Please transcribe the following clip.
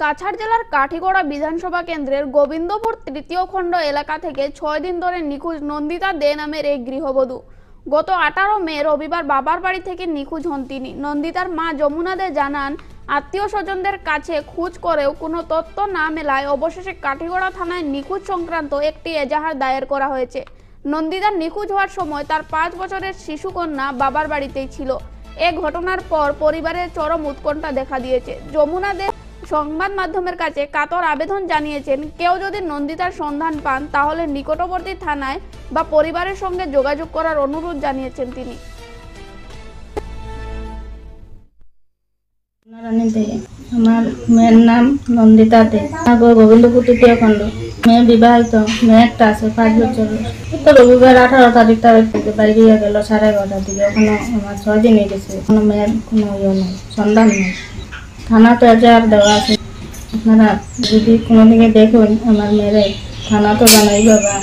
কাছাড় জেলার কাঠিগড়া বিধানসভা কেন্দ্রের গোবিন্দপুর তৃতীয় খণ্ড এলাকা থেকে 6 দিন ধরে নিখোঁজ নন্দিতা দে নামের এক গৃহবধূ। গত 18 মে রবিবার বাবার বাড়ি থেকে নিখোঁজ হন তিনি। নন্দিতার মা যমুনা দে জানান, আত্মীয় স্বজনদের কাছে খোঁজ করেও কোনো তথ্য না মেলায় অবশেষে কাঠিগড়া থানায় নিখোঁজ সংক্রান্ত একটি এজাহার দায়ের করা হয়েছে। নন্দিতার নিখোঁজ হওয়ার সময় তার 5 বছরের শিশুকন্যা বাবার বাড়িতেই ছিল। এ ঘটনার পর পরিবারের চরম উৎকণ্ঠা দেখা দিয়েছে। যমুনা দে সংবাদ মাধ্যমের কাছে কাতর আবেদন জানিয়েছেন, কেউ যদি নন্দিতার সন্ধান পান তাহলে নিকটবর্তী থানায় বা পরিবারের সঙ্গে যোগাযোগ করার অনুরোধ জানিয়েছেন তিনি। আমার মেয়ের নাম নন্দিতা দে, গোবিন্দপুর তৃতীয় খণ্ড। মেয়ে বিবাহিত, মেয়ে একটা আছে 5 বছরের। তো রবিবার 18 তারিখ থেকে বাইরে গেল 11:30টার দিকে। ওখানে আমার 6 দিন হয়ে গেছে, কোনো মেয়ের কোনো নেই, সন্ধান নেই। থানা তো এজাহার দেওয়া আছে, আপনারা যদি কোনো দিকে দেখুন আমার মেয়ের, থানা তো জানাই বাবা।